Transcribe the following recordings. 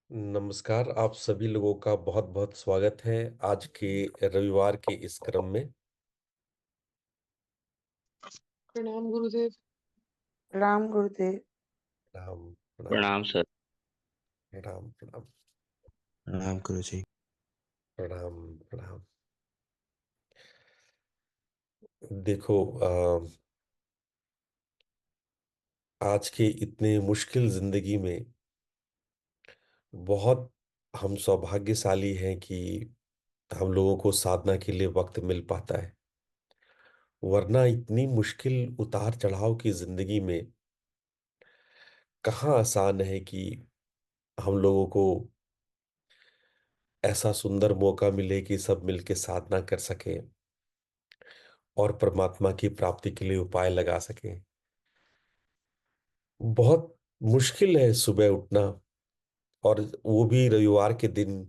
नमस्कार। आप सभी लोगों का बहुत बहुत स्वागत है आज के रविवार के इस क्रम में। प्रणाम गुरुदेव। राम गुरुदेव। प्रणाम प्रणाम प्रणाम सर। प्रणाम प्रणाम प्रणाम गुरु जी। प्रणाम प्रणाम। देखो, आज के इतने मुश्किल जिंदगी में बहुत हम सौभाग्यशाली हैं कि हम लोगों को साधना के लिए वक्त मिल पाता है। वरना इतनी मुश्किल उतार चढ़ाव की जिंदगी में कहाँ आसान है कि हम लोगों को ऐसा सुंदर मौका मिले कि सब मिलके साधना कर सकें और परमात्मा की प्राप्ति के लिए उपाय लगा सकें। बहुत मुश्किल है सुबह उठना, और वो भी रविवार के दिन।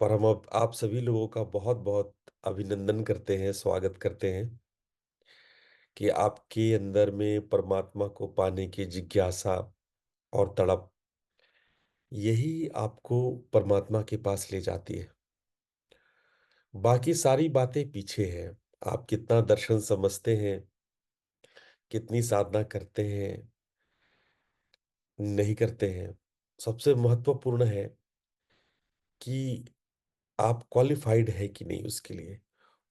पर हम अब आप सभी लोगों का बहुत बहुत अभिनंदन करते हैं, स्वागत करते हैं कि आपके अंदर में परमात्मा को पाने की जिज्ञासा और तड़प, यही आपको परमात्मा के पास ले जाती है। बाकी सारी बातें पीछे हैं। आप कितना दर्शन समझते हैं, कितनी साधना करते हैं, नहीं करते हैं, सबसे महत्वपूर्ण है कि आप क्वालिफाइड है कि नहीं उसके लिए।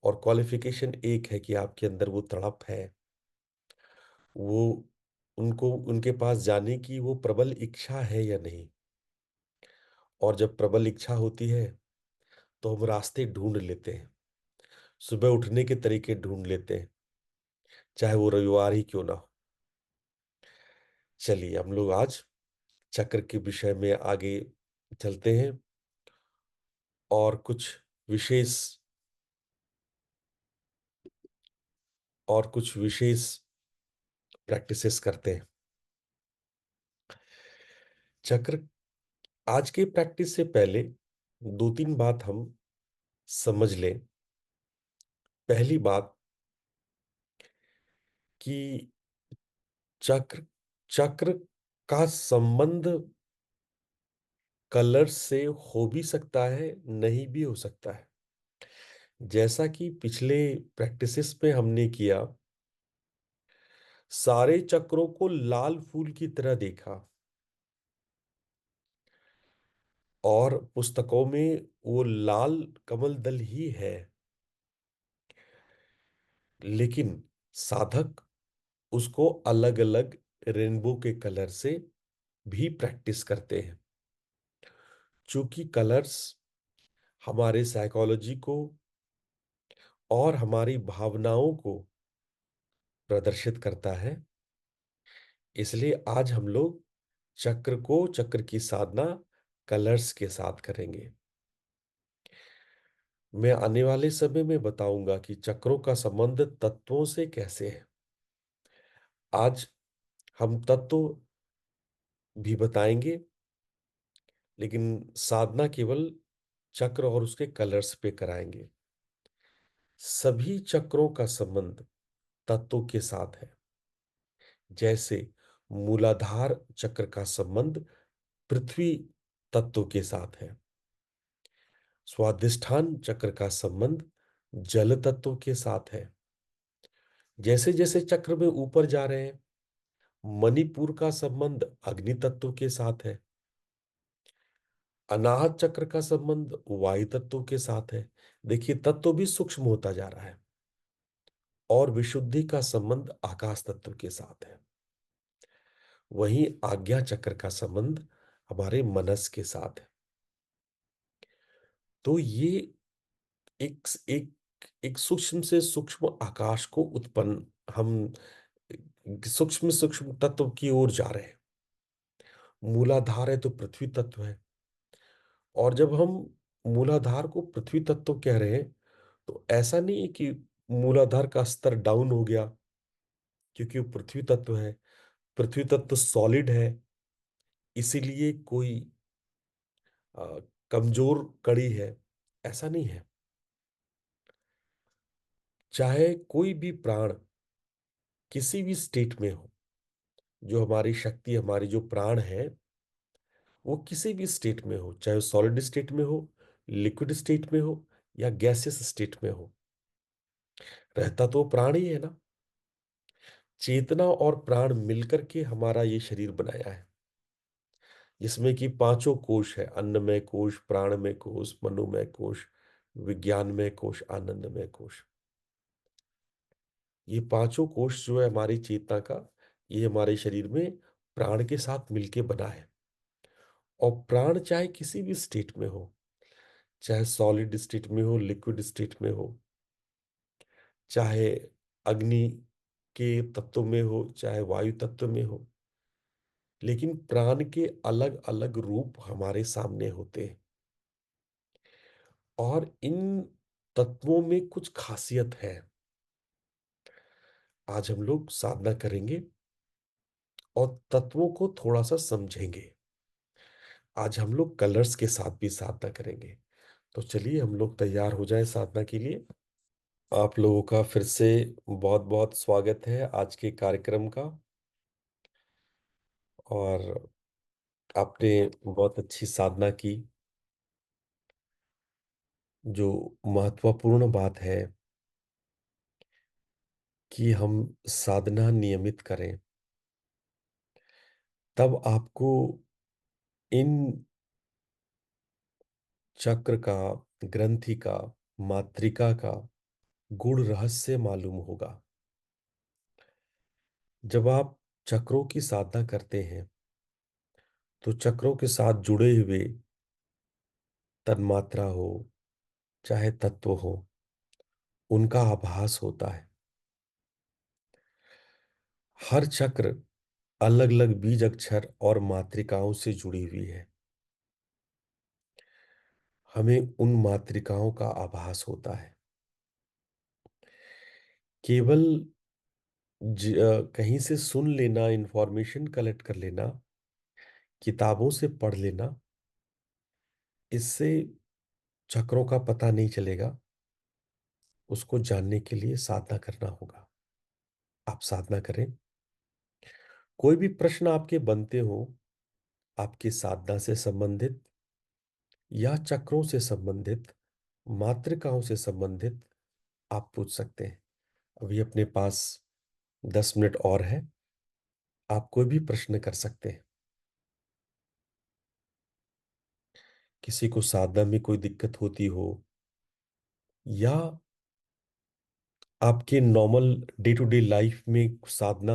और क्वालिफिकेशन एक है कि आपके अंदर वो तड़प है, वो उनको उनके पास जाने की वो प्रबल इच्छा है या नहीं। और जब प्रबल इच्छा होती है तो हम रास्ते ढूंढ लेते हैं, सुबह उठने के तरीके ढूंढ लेते हैं, चाहे वो रविवार ही क्यों ना हो। चलिए हम लोग आज चक्र के विषय में आगे चलते हैं और कुछ विशेष और कुछ विशेष प्रैक्टिसेस करते हैं। चक्र आज के प्रैक्टिस से पहले दो तीन बात हम समझ लें। पहली बात कि चक्र चक्र का संबंध कलर से हो भी सकता है, नहीं भी हो सकता है। जैसा कि पिछले प्रैक्टिसेस में हमने किया, सारे चक्रों को लाल फूल की तरह देखा और पुस्तकों में वो लाल कमल दल ही है। लेकिन साधक उसको अलग अलग रेनबो के कलर से भी प्रैक्टिस करते हैं। चूंकि कलर्स हमारे साइकोलॉजी को और हमारी भावनाओं को प्रदर्शित करता है, इसलिए आज हम लोग चक्र की साधना कलर्स के साथ करेंगे। मैं आने वाले समय में बताऊंगा कि चक्रों का संबंध तत्वों से कैसे है। आज हम तत्व भी बताएंगे, लेकिन साधना केवल चक्र और उसके कलर्स पे कराएंगे। सभी चक्रों का संबंध तत्वों के साथ है। जैसे मूलाधार चक्र का संबंध पृथ्वी तत्व के साथ है, स्वादिष्ठान चक्र का संबंध जल तत्व के साथ है। जैसे जैसे चक्र में ऊपर जा रहे हैं, मणिपुर का संबंध अग्नि तत्व के साथ है, अनाहत चक्र का संबंध वायु तत्व के साथ है। देखिए तत्व भी सूक्ष्म होता जा रहा है। और विशुद्धि का संबंध आकाश तत्व के साथ है। वहीं आज्ञा चक्र का संबंध हमारे मनस के साथ है। तो ये एक एक एक सूक्ष्म से सूक्ष्म आकाश को उत्पन्न, हम सूक्ष्म सूक्ष्म तत्व की ओर जा रहे हैं। मूलाधार है तो पृथ्वी तत्व है। और जब हम मूलाधार को पृथ्वी तत्व कह रहे हैं, तो ऐसा नहीं है कि मूलाधार का स्तर डाउन हो गया, क्योंकि वो पृथ्वी तत्व है। पृथ्वी तत्व सॉलिड है, इसीलिए कोई अ, कमजोर कड़ी है, ऐसा नहीं है। चाहे कोई भी प्राण किसी भी स्टेट में हो, जो हमारी शक्ति, हमारी जो प्राण है, वो किसी भी स्टेट में हो, चाहे वो सॉलिड स्टेट में हो, लिक्विड स्टेट में हो या गैसियस स्टेट में हो, रहता तो प्राण ही है ना। चेतना और प्राण मिलकर के हमारा ये शरीर बनाया है, जिसमें कि पांचों कोश है: अन्नमय कोश, प्राणमय कोश, मनोमय कोश, विज्ञानमय कोश, आनंदमय कोश। ये पांचों कोश जो है हमारी चेतना का, ये हमारे शरीर में प्राण के साथ मिलके बना है। और प्राण चाहे किसी भी स्टेट में हो, चाहे सॉलिड स्टेट में हो, लिक्विड स्टेट में हो, चाहे अग्नि के तत्व में हो, चाहे वायु तत्व में हो, लेकिन प्राण के अलग अलग रूप हमारे सामने होते हैं। और इन तत्वों में कुछ खासियत है। आज हम लोग साधना करेंगे और तत्वों को थोड़ा सा समझेंगे। आज हम लोग कलर्स के साथ भी साधना करेंगे। तो चलिए हम लोग तैयार हो जाएं साधना के लिए। आप लोगों का फिर से बहुत बहुत स्वागत है आज के कार्यक्रम का। और आपने बहुत अच्छी साधना की। जो महत्वपूर्ण बात है कि हम साधना नियमित करें, तब आपको इन चक्र का, ग्रंथि का, मात्रिका का गूढ़ रहस्य मालूम होगा। जब आप चक्रों की साधना करते हैं तो चक्रों के साथ जुड़े हुए तन्मात्रा हो, चाहे तत्व हो, उनका आभास होता है। हर चक्र अलग अलग बीज अक्षर और मात्रिकाओं से जुड़ी हुई है। हमें उन मात्रिकाओं का आभास होता है। केवल कहीं से सुन लेना, इंफॉर्मेशन कलेक्ट कर लेना, किताबों से पढ़ लेना, इससे चक्रों का पता नहीं चलेगा। उसको जानने के लिए साधना करना होगा। आप साधना करें। कोई भी प्रश्न आपके बनते हो, आपकी साधना से संबंधित या चक्रों से संबंधित, मात्रिकाओं से संबंधित, आप पूछ सकते हैं। अभी अपने पास 10 मिनट और है। आप कोई भी प्रश्न कर सकते हैं। किसी को साधना में कोई दिक्कत होती हो या आपके normal day to day life में साधना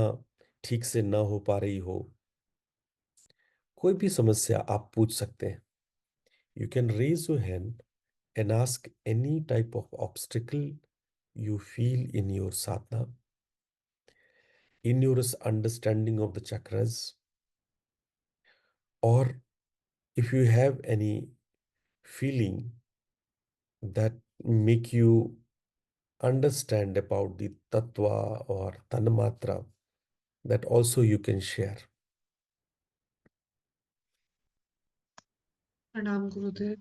ठीक से ना हो पा रही हो, कोई भी समस्या आप पूछ सकते हैं। You can raise your hand and ask any type of obstacle you feel in your sadhana, in your understanding of the chakras, or if you have any feeling that make you understand about the tattva or tanmatra, that also you can share. प्रणाम गुरुदेव।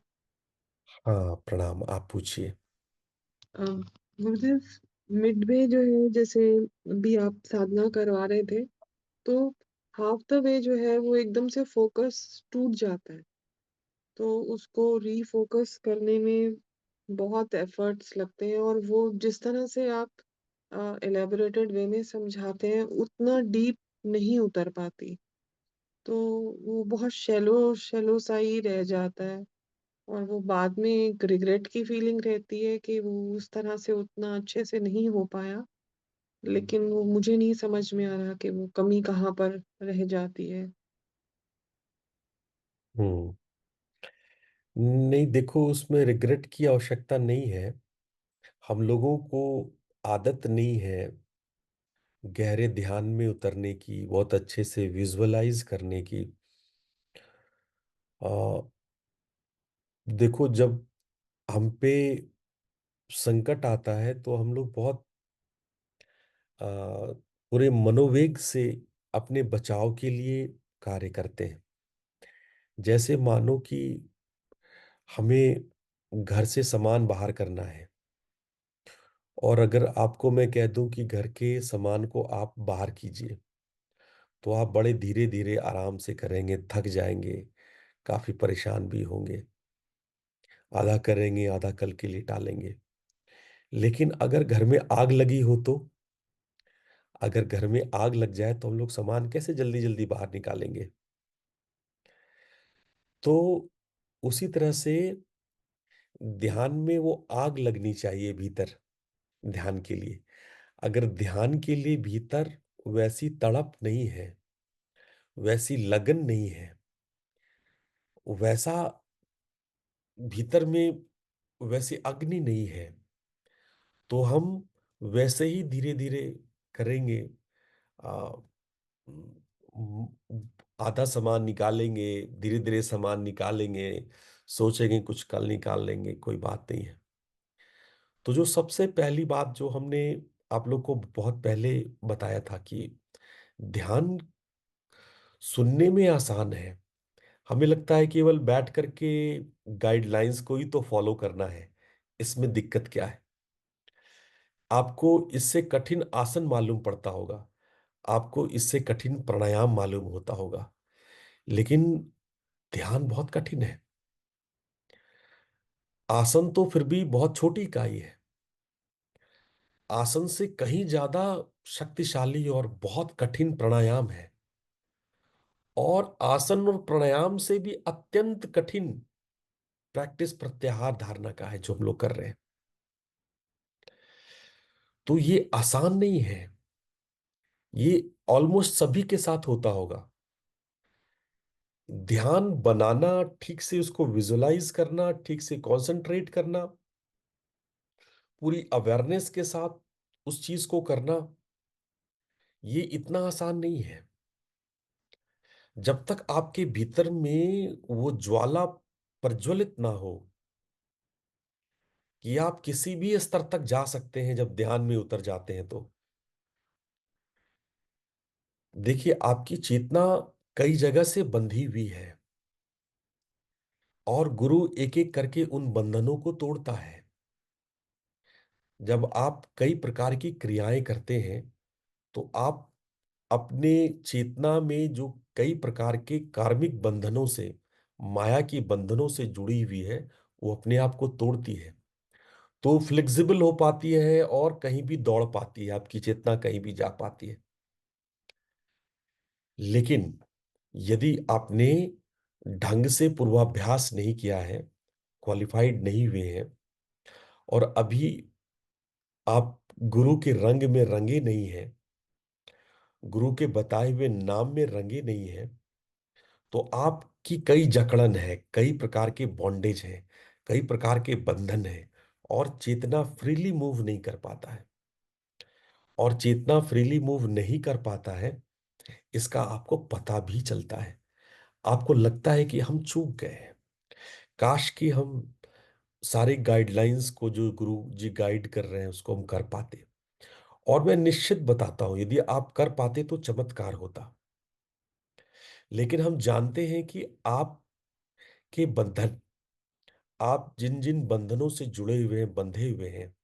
हाँ, प्रणाम। आप पूछिए। गुरुदेव, Midway जो है, जैसे अभी आप साधना करवा रहे थे, तो हाफ द वे जो है वो एकदम से फोकस टूट जाता है। तो उसको रीफोकस करने में बहुत एफर्ट्स लगते हैं, और वो जिस तरह से आप एलेबोरेटेड वे में समझाते हैं उतना डीप नहीं उतर पाती। तो वो बहुत शैलो शैलो सा ही रह जाता है, और वो बाद में एक रिग्रेट की फीलिंग रहती है कि वो उस तरह से उतना अच्छे से नहीं हो पाया। लेकिन वो मुझे नहीं समझ में आ रहा कि वो कमी कहाँ पर रह जाती है। हम्म। नहीं, देखो, उसमें रिग्रेट की आवश्यकता नहीं है। हम लोगों को आदत नहीं है गहरे ध्यान में उतरने की, बहुत अच्छे से विजुअलाइज करने की। आ, देखो, जब हम पे संकट आता है तो हम लोग बहुत आ, पूरे मनोवेग से अपने बचाव के लिए कार्य करते हैं। जैसे मानो कि हमें घर से सामान बाहर करना है, और अगर आपको मैं कह दूं कि घर के सामान को आप बाहर कीजिए, तो आप बड़े धीरे धीरे आराम से करेंगे, थक जाएंगे, काफी परेशान भी होंगे, आधा करेंगे आधा कल के लिए टालेंगे। लेकिन अगर घर में आग लगी हो तो, अगर घर में आग लग जाए तो हम लोग सामान कैसे जल्दी जल्दी बाहर निकालेंगे? तो उसी तरह से ध्यान में वो आग लगनी चाहिए भीतर, ध्यान के लिए। अगर ध्यान के लिए भीतर वैसी तड़प नहीं है, वैसी लगन नहीं है, वैसा भीतर में वैसी अग्नि नहीं है, तो हम वैसे ही धीरे धीरे करेंगे। आ, आधा सामान निकालेंगे, धीरे धीरे सामान निकालेंगे, सोचेंगे कुछ कल निकाल लेंगे, कोई बात नहीं है। तो जो सबसे पहली बात जो हमने आप लोग को बहुत पहले बताया था कि ध्यान सुनने में आसान है। हमें लगता है केवल बैठ करके गाइडलाइंस को ही तो फॉलो करना है, इसमें दिक्कत क्या है? आपको इससे कठिन आसन मालूम पड़ता होगा, आपको इससे कठिन प्राणायाम मालूम होता होगा, लेकिन ध्यान बहुत कठिन है। आसन तो फिर भी बहुत छोटी इकाई है, आसन से कहीं ज्यादा शक्तिशाली और बहुत कठिन प्राणायाम है। और आसन और प्राणायाम से भी अत्यंत कठिन प्रैक्टिस प्रत्याहार धारणा का है जो हम लोग कर रहे हैं। तो ये आसान नहीं है, ये ऑलमोस्ट सभी के साथ होता होगा। ध्यान बनाना, ठीक से उसको विजुलाइज करना, ठीक से कंसंट्रेट करना, पूरी अवेयरनेस के साथ उस चीज को करना, ये इतना आसान नहीं है। जब तक आपके भीतर में वो ज्वाला प्रज्वलित ना हो कि आप किसी भी स्तर तक जा सकते हैं, जब ध्यान में उतर जाते हैं तो देखिए आपकी चेतना कई जगह से बंधी हुई है, और गुरु एक एक करके उन बंधनों को तोड़ता है। जब आप कई प्रकार की क्रियाएं करते हैं तो आप अपने चेतना में जो कई प्रकार के कार्मिक बंधनों से, माया की बंधनों से जुड़ी हुई है, वो अपने आप को तोड़ती है, तो फ्लेक्सिबल हो पाती है और कहीं भी दौड़ पाती है, आपकी चेतना कहीं भी जा पाती है। लेकिन यदि आपने ढंग से पूर्वाभ्यास नहीं किया है, क्वालिफाइड नहीं हुए हैं, और अभी आप गुरु के रंग में रंगे नहीं हैं, गुरु के बताए हुए नाम में रंगे नहीं हैं, तो आपकी कई जकड़न है, कई प्रकार के बॉन्डेज हैं, कई प्रकार के बंधन हैं, और चेतना फ्रीली मूव नहीं कर पाता है। और चेतना फ्रीली मूव नहीं कर पाता है, इसका आपको पता भी चलता है। आपको लगता है कि हम चूक गए हैं, काश कि हम सारे गाइडलाइंस को जो गुरु जी गाइड कर रहे हैं उसको हम कर पाते। और मैं निश्चित बताता हूं, यदि आप कर पाते तो चमत्कार होता। लेकिन हम जानते हैं कि आपके बंधन, आप जिन जिन बंधनों से जुड़े हुए हैं, बंधे हुए हैं,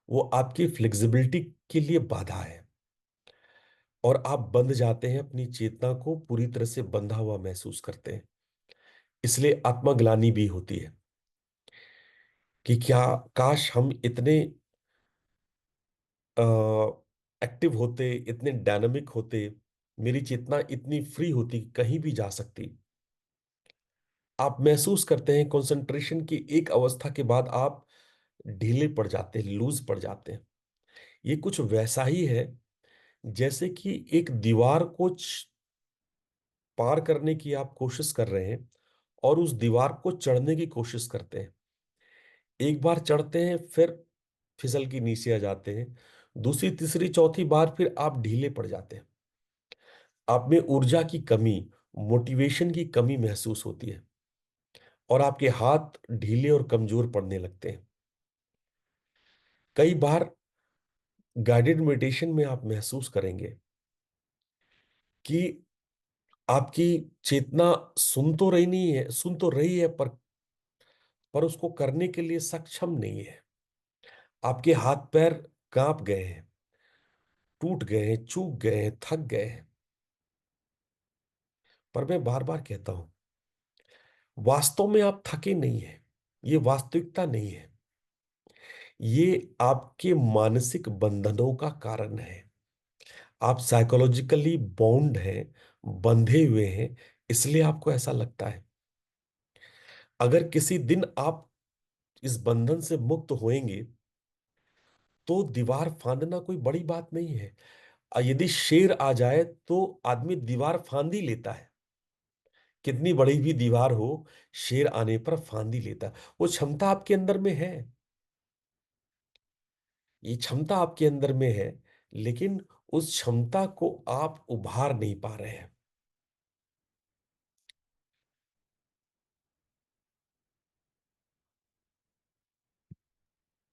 वो आपकी फ्लेक्सिबिलिटी के लिए बाधा है, और आप बंध जाते हैं, अपनी चेतना को पूरी तरह से बंधा हुआ महसूस करते हैं। इसलिए आत्मग्लानि भी होती है कि क्या काश हम इतने एक्टिव होते, इतने डायनामिक होते, मेरी चेतना इतनी फ्री होती, कहीं भी जा सकती। आप महसूस करते हैं कंसंट्रेशन की एक अवस्था के बाद आप ढीले पड़ जाते हैं, लूज पड़ जाते हैं। ये कुछ वैसा ही है जैसे कि एक दीवार को पार करने की आप कोशिश कर रहे हैं, और उस दीवार को चढ़ने की कोशिश करते हैं। एक बार चढ़ते हैं, फिर फिसल के नीचे आ जाते हैं, दूसरी तीसरी चौथी बार फिर आप ढीले पड़ जाते हैं। आप में ऊर्जा की कमी, मोटिवेशन की कमी महसूस होती है, और आपके हाथ ढीले और कमजोर पड़ने लगते हैं। कई बार गाइडेड मेडिटेशन में आप महसूस करेंगे कि आपकी चेतना सुन तो रही है, पर उसको करने के लिए सक्षम नहीं है। आपके हाथ पैर कांप गए हैं, टूट गए हैं, चूक गए हैं, थक गए हैं। पर मैं बार बार कहता हूं, वास्तव में आप थके नहीं हैं, ये वास्तविकता नहीं है, ये आपके मानसिक बंधनों का कारण है। आप साइकोलॉजिकली बॉन्ड हैं, बंधे हुए हैं, इसलिए आपको ऐसा लगता है। अगर किसी दिन आप इस बंधन से मुक्त होएंगे तो दीवार फांदना कोई बड़ी बात नहीं है। यदि शेर आ जाए तो आदमी दीवार फांद ही लेता है, कितनी बड़ी भी दीवार हो, शेर आने पर फांद ही लेता है। वो क्षमता आपके अंदर में है, ये क्षमता आपके अंदर में है, लेकिन उस क्षमता को आप उभार नहीं पा रहे हैं।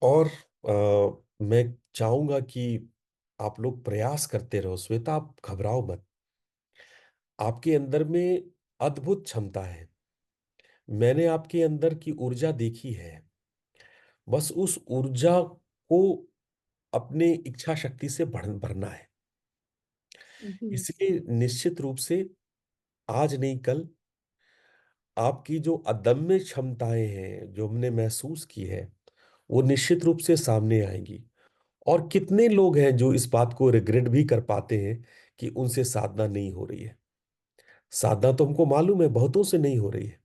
और मैं चाहूंगा कि आप लोग प्रयास करते रहो। श्वेता, आप घबराओ मत, आपके अंदर में अद्भुत क्षमता है। मैंने आपके अंदर की ऊर्जा देखी है, बस उस ऊर्जा को अपने इच्छा शक्ति से भरना है। जी, इसलिए निश्चित रूप से आज नहीं कल आपकी जो अदम्य क्षमताएं हैं जो हमने महसूस की है, वो निश्चित रूप से सामने आएंगी। और कितने लोग हैं जो इस बात को रिग्रेट भी कर पाते हैं कि उनसे साधना नहीं हो रही है। साधना तो हमको मालूम है बहुतों से नहीं हो रही है,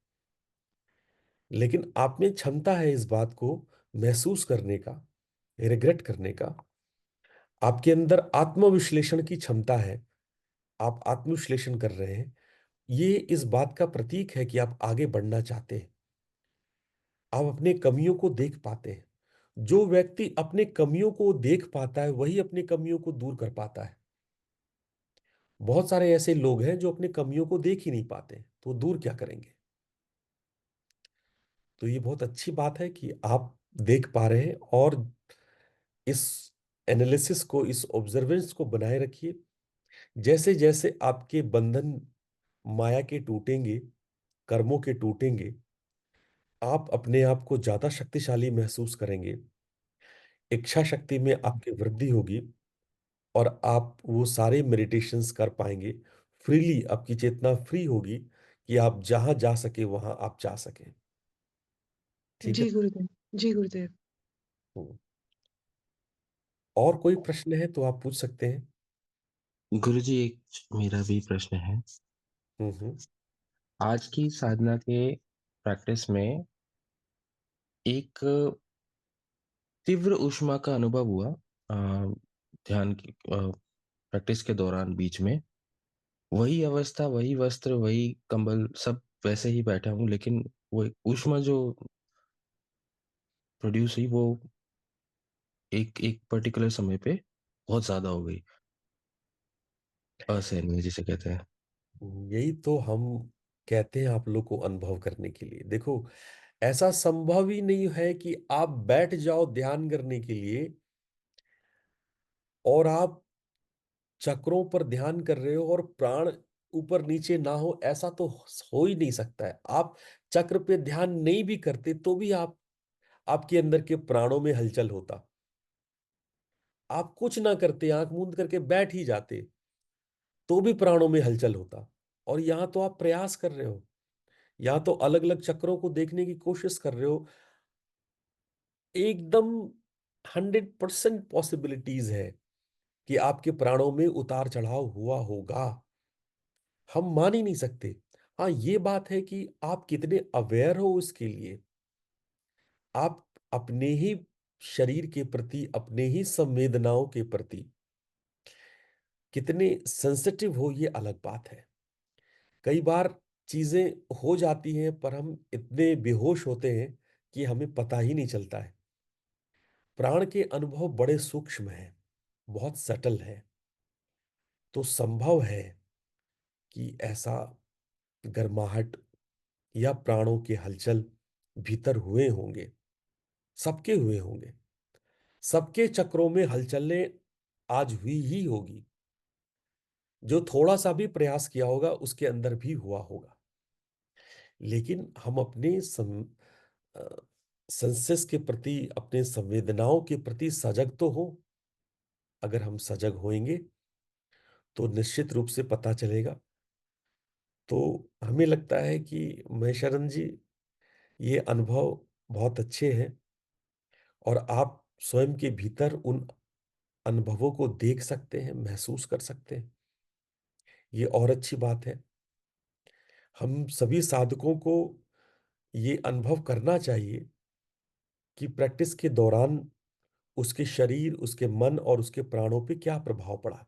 लेकिन आप में क्षमता है इस बात को महसूस करने का, रिग्रेट करने का। आपके अंदर आत्मविश्लेषण की क्षमता है, आप आत्मविश्लेषण कर रहे हैं। ये इस बात का प्रतीक है कि आप आगे बढ़ना चाहते हैं, आप अपने कमियों को देख पाते हैं। जो व्यक्ति अपने कमियों को देख पाता है वही अपनी कमियों को दूर कर पाता है। बहुत सारे ऐसे लोग हैं जो अपनी कमियों को देख ही नहीं पाते, तो वो दूर क्या करेंगे। तो ये बहुत अच्छी बात है कि आप देख पा रहे हैं, और इस एनालिसिस को, इस ऑब्जर्वेंस को बनाए रखिए। जैसे जैसे आपके बंधन माया के टूटेंगे, कर्मों के टूटेंगे, आप अपने आप को ज्यादा शक्तिशाली महसूस करेंगे, इच्छा शक्ति में आपकी वृद्धि होगी, और आप वो सारे मेडिटेशंस कर पाएंगे फ्रीली। आपकी चेतना फ्री होगी कि आप जहां जा सके वहां आप जा सकें। ठीक है। जी गुरुदेव। जी गुरुदेव। हम्म। और कोई प्रश्न है तो आप पूछ सकते हैं। गुरुजी, एक मेरा भी प्रश्न है। हम्म। आज की साधना के प्रैक्टिस में एक तीव्र ऊष्मा का अनुभव हुआ। ध्यान की प्रैक्टिस के दौरान बीच में वही अवस्था, वही वस्त्र, वही कंबल, सब वैसे ही बैठा हूँ, लेकिन वो एक ऊष्मा जो प्रोड्यूस हुई वो एक एक पर्टिकुलर समय पे बहुत ज्यादा हो गई, असहनीय जिसे कहते हैं। यही तो हम कहते हैं आप लोग को अनुभव करने के लिए। देखो, ऐसा संभव ही नहीं है कि आप बैठ जाओ ध्यान करने के लिए और आप चक्रों पर ध्यान कर रहे हो और प्राण ऊपर नीचे ना हो। ऐसा तो हो ही नहीं सकता है। आप चक्र पे ध्यान नहीं भी करते तो भी आप, आपके अंदर के प्राणों में हलचल होता। आप कुछ ना करते, आंख मूंद करके बैठ ही जाते, तो भी प्राणों में हलचल होता। और यहां तो आप प्रयास कर रहे हो, यहां तो अलग अलग चक्रों को देखने की कोशिश कर रहे हो। एकदम 100% पॉसिबिलिटीज है कि आपके प्राणों में उतार चढ़ाव हुआ होगा, हम मान ही नहीं सकते। हाँ, ये बात है कि आप कितने अवेयर हो इसके लिए। आप अपने ही शरीर के प्रति, अपने ही संवेदनाओं के प्रति कितने सेंसिटिव हो, ये अलग बात है। कई बार चीजें हो जाती हैं पर हम इतने बेहोश होते हैं कि हमें पता ही नहीं चलता है। प्राण के अनुभव बड़े सूक्ष्म हैं, बहुत सटल है। तो संभव है कि ऐसा गर्माहट या प्राणों के हलचल भीतर हुए होंगे, सबके हुए होंगे। सबके चक्रों में हलचलें आज हुई ही होगी। जो थोड़ा सा भी प्रयास किया होगा उसके अंदर भी हुआ होगा। लेकिन हम अपने सेंसेस के प्रति, अपने संवेदनाओं के प्रति सजग तो हो। अगर हम सजग होंगे तो निश्चित रूप से पता चलेगा तो हमें लगता है कि महेशानंद जी, ये अनुभव बहुत अच्छे हैं और आप स्वयं के भीतर उन अनुभवों को देख सकते हैं, महसूस कर सकते हैं। ये और अच्छी बात है। हम सभी साधकों को ये अनुभव करना चाहिए कि प्रैक्टिस के दौरान उसके शरीर, उसके मन और उसके प्राणों पे क्या प्रभाव पड़ा।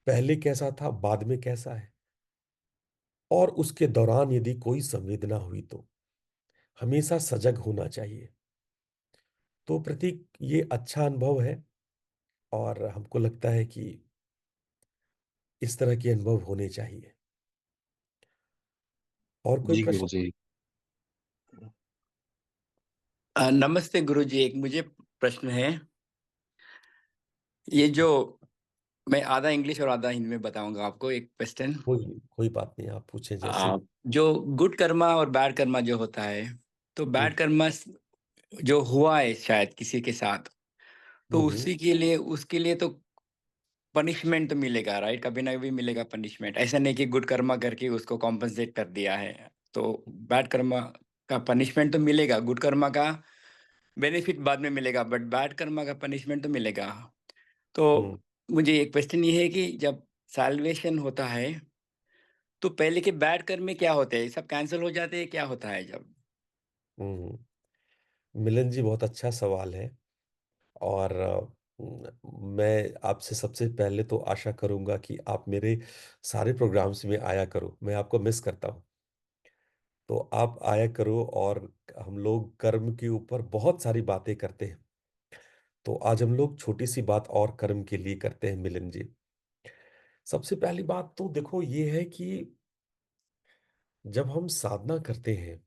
पहले कैसा था, बाद में कैसा है, और उसके दौरान यदि कोई संवेदना हुई तो हमेशा सजग होना चाहिए। तो प्रतीक, ये अच्छा अनुभव है और हमको लगता है कि इस तरह के अनुभव होने चाहिए। और कोई जी प्रश्न? गुरुजी। नमस्ते गुरुजी, एक मुझे प्रश्न है। ये जो मैं आधा इंग्लिश और आधा हिंदी में बताऊंगा आपको एक क्वेश्चन। कोई बात नहीं, आप पूछें जैसे। जो गुड कर्मा और बैड कर्मा जो होता है, तो हम्म, बैड कर्मा जो हुआ है शायद किसी के साथ, तो हम्म, उसी के लिए उसके लिए तो पनिशमेंट तो मिलेगा, राइट? कभी ना कभी मिलेगा पनिशमेंट। ऐसा नहीं कि गुड कर्मा करके उसको कॉम्पनसेट कर दिया है। तो बैड कर्मा का पनिशमेंट तो मिलेगा, गुड कर्मा का बेनिफिट बाद में मिलेगा, बट बैड कर्मा का पनिशमेंट तो मिलेगा। तो हम्म, मुझे एक क्वेश्चन ये है कि जब सैल्वेशन होता है, तो पहले के बैड कर्म में क्या होते हैं? सब कैंसिल हो जाते हैं? क्या होता है जब? हम्म। मिलन जी, बहुत अच्छा सवाल है। और मैं आपसे सबसे पहले तो आशा करूंगा कि आप मेरे सारे प्रोग्राम्स में आया करो। मैं आपको मिस करता हूँ, तो आप आया करो। और हम लोग कर्म के ऊपर बहुत सारी बातें करते हैं, तो आज हम लोग छोटी सी बात और कर्म के लिए करते हैं मिलन जी। सबसे पहली बात तो देखो ये है कि जब हम साधना करते हैं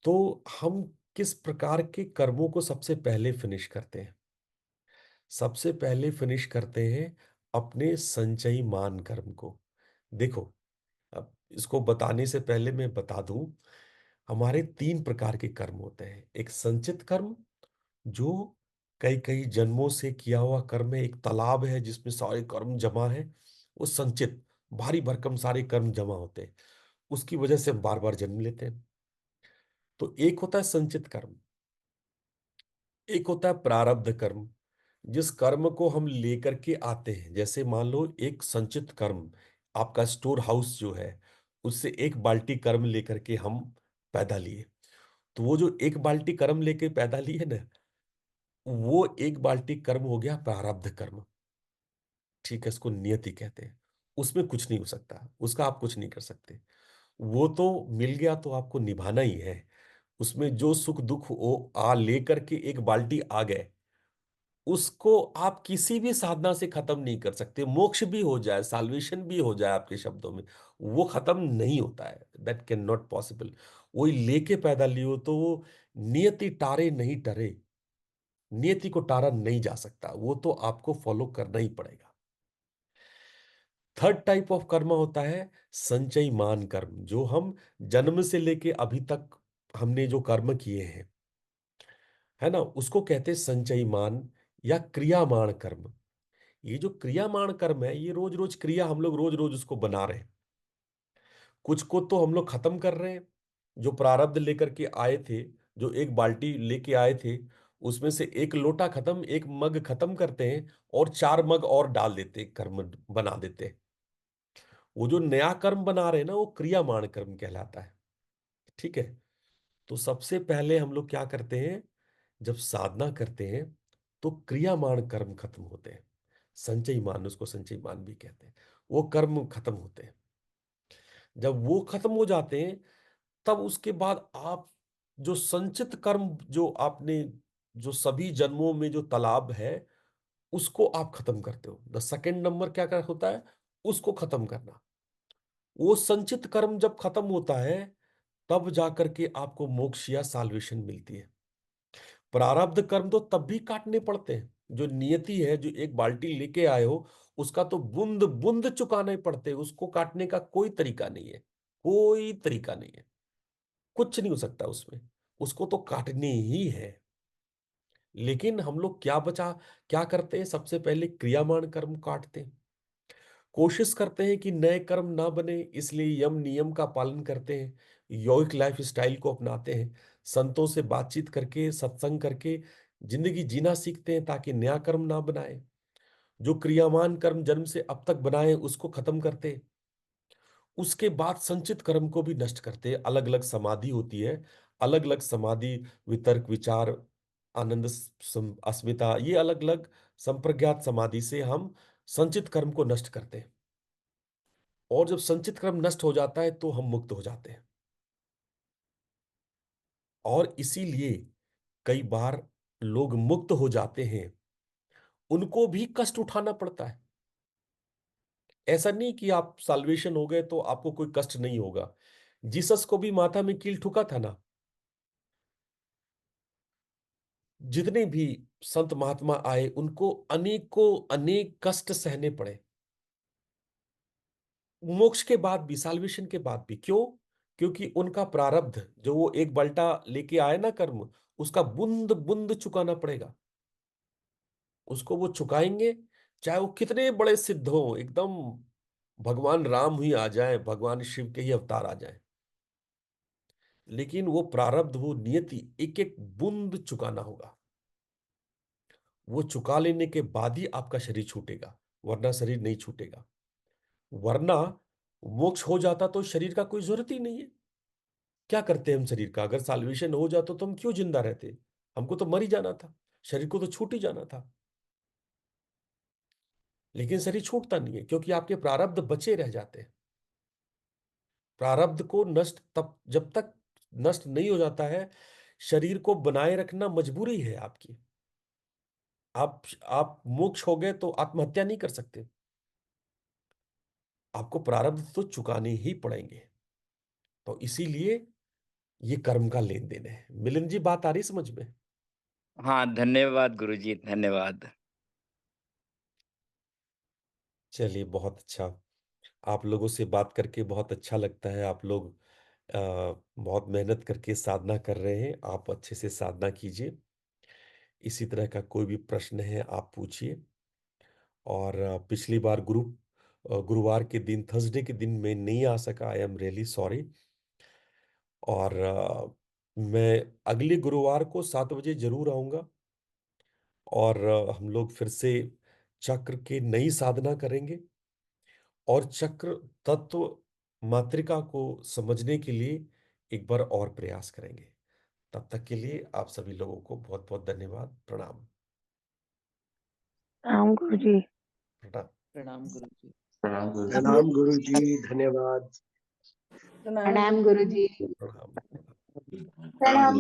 तो हम किस प्रकार के कर्मों को सबसे पहले फिनिश करते हैं। सबसे पहले फिनिश करते हैं अपने संचयी मान कर्म को। देखो, अब इसको बताने से पहले मैं बता दूं, हमारे 3 प्रकार के कर्म होते हैं। एक संचित कर्म, जो कई कई जन्मों से किया हुआ कर्म है, एक तालाब है जिसमें सारे कर्म जमा है। वो संचित, भारी भरकम सारे कर्म जमा होते हैं, उसकी वजह से हम बार बार जन्म लेते हैं। तो एक होता है संचित कर्म, एक होता है प्रारब्ध कर्म, जिस कर्म को हम लेकर के आते हैं। जैसे मान लो एक संचित कर्म, आपका स्टोर हाउस जो है, उससे 1 बाल्टी कर्म लेकर के हम पैदा लिए। तो वो जो 1 बाल्टी कर्म लेके पैदा लिए ना, वो 1 बाल्टी कर्म हो गया प्रारब्ध कर्म। ठीक है, इसको नियति कहते हैं। उसमें कुछ नहीं हो सकता, उसका आप कुछ नहीं कर सकते। वो तो मिल गया तो आपको निभाना ही है। उसमें जो सुख दुख वो आ लेकर के 1 बाल्टी आ गए, उसको आप किसी भी साधना से खत्म नहीं कर सकते। मोक्ष भी हो जाए, साल्वेशन भी हो जाए आपके शब्दों में, वो खत्म नहीं होता है। That can not possible. वही लेके पैदा लियो तो वो नियति टारे नहीं टरे, नियति को टारा नहीं जा सकता, वो तो आपको फॉलो करना ही पड़ेगा। थर्ड टाइप ऑफ कर्म होता है संचयी मान कर्म, जो हम जन्म से लेके अभी तक हमने जो कर्म किए हैं, है ना, उसको कहते हैं संचयी मान या क्रियामाण कर्म। ये जो क्रियामाण कर्म है, ये रोज रोज क्रिया हम लोग रोज रोज उसको बना रहे हैं। कुछ को तो हम लोग खत्म कर रहे हैं, जो प्रारब्ध लेकर के आए थे, जो 1 बाल्टी लेके आए थे, उसमें से 1 लोटा खत्म, 1 मग खत्म करते हैं और 4 मग और डाल देते हैं, कर्म बना देते हैं। वो जो नया कर्म बना रहे हैं ना, वो क्रियामाण कर्म कहलाता है। ठीक है। तो सबसे पहले हम लोग क्या करते हैं, जब साधना करते हैं तो क्रियामाण कर्म खत्म होते हैं। संचयी मान, उसको संचयी मान भी कहते हैं। वो कर्म खत्म होते हैं। जब वो खत्म हो जाते हैं, तब उसके बाद आप जो संचित कर्म, जो आपने, जो सभी जन्मों में जो तालाब है, उसको आप खत्म करते हो। द सेकेंड नंबर क्या कर होता है, उसको खत्म करना। वो संचित कर्म जब खत्म होता है, तब जाकर के आपको मोक्ष या साल्वेशन मिलती है। प्रारब्ध कर्म तो तब भी काटने पड़ते हैं। जो नियति है, जो 1 बाल्टी लेके आए हो, उसका तो बूंद बूंद चुकाने पड़ते हैं। उसको काटने का कोई तरीका नहीं है, कोई तरीका नहीं है, कुछ नहीं हो सकता उसमें। उसको तो काटनी ही है। लेकिन हम लोग क्या करते हैं, सबसे पहले क्रियामान कर्म काटते हैं। कोशिश करते हैं कि नए कर्म ना बने, इसलिए यम नियम का पालन करते हैं, यौगिक लाइफ स्टाइल को अपनाते हैं, संतों से बातचीत करके, सत्संग करके जिंदगी जीना सीखते हैं ताकि नया कर्म ना बनाए। जो क्रियामान कर्म जन्म से अब तक बनाए उसको खत्म करते हैं। उसके बाद संचित कर्म को भी नष्ट करते हैं। अलग अलग समाधि होती है, अलग अलग समाधि, वितर्क, विचार, आनंद, अस्मिता, ये अलग अलग संप्रज्ञात समाधि से हम संचित कर्म को नष्ट करते हैं। और जब संचित कर्म नष्ट हो जाता है तो हम मुक्त हो जाते हैं। और इसीलिए कई बार लोग मुक्त हो जाते हैं, उनको भी कष्ट उठाना पड़ता है। ऐसा नहीं कि आप साल्वेशन हो गए तो आपको कोई कष्ट नहीं होगा। जीसस को भी माथा में कील ठुका था ना। जितने भी संत महात्मा आए उनको अनेकों अनेक कष्ट सहने पड़े, मोक्ष के बाद भी, साल्वेशन के बाद भी। क्यों? क्योंकि उनका प्रारब्ध जो वो एक बल्टा लेके आए ना कर्म, उसका बूंद बूंद चुकाना पड़ेगा। उसको वो चुकाएंगे, चाहे वो कितने बड़े सिद्ध हो, एकदम भगवान राम ही आ जाए, भगवान शिव के ही अवतार आ जाए, लेकिन वो प्रारब्ध, वो नियति एक एक बूंद चुकाना होगा। वो चुका लेने के बाद ही आपका शरीर छूटेगा, वरना शरीर नहीं छूटेगा। वरना मोक्ष हो जाता तो शरीर का कोई जरूरत ही नहीं है। क्या करते हम शरीर का? अगर साल्वेशन हो जाता तो हम क्यों जिंदा रहते? हमको तो मर ही जाना था, शरीर को तो छूट ही जाना था। लेकिन शरीर छूटता नहीं है क्योंकि आपके प्रारब्ध बचे रह जाते हैं। प्रारब्ध को नष्ट तब, जब तक नष्ट नहीं हो जाता है, शरीर को बनाए रखना मजबूरी है आपकी। आप मोक्ष हो गए तो आत्महत्या नहीं कर सकते, आपको प्रारब्ध तो चुकाने ही पड़ेंगे। तो इसीलिए ये कर्म का लेन देन है। मिलिंद जी, बात आ रही समझ में? हाँ, धन्यवाद गुरुजी, धन्यवाद। चलिए, बहुत अच्छा। आप लोगों से बात करके बहुत अच्छा लगता है। आप लोग बहुत मेहनत करके साधना कर रहे हैं। आप अच्छे से साधना कीजिए। इसी तरह का कोई भी प्रश्न है आप पूछिए। और पिछली बार गुरुवार के दिन, थर्सडे के दिन मैं नहीं आ सका, आई एम रियली सॉरी। और मैं अगले गुरुवार को 7 बजे जरूर आऊँगा। और हम लोग फिर से चक्र की नई साधना करेंगे और चक्र तत्व मात्रिका को समझने के लिए एक बार और प्रयास करेंगे। तब तक के लिए आप सभी लोगों को बहुत बहुत धन्यवाद। प्रणाम। राम गुरु जी। प्रणाम। प्रणाम गुरुजी। प्रणाम गुरु जी। प्रणाम गुरु जी, धन्यवाद। प्रणाम गुरु जी। प्रणाम। प्रणाम।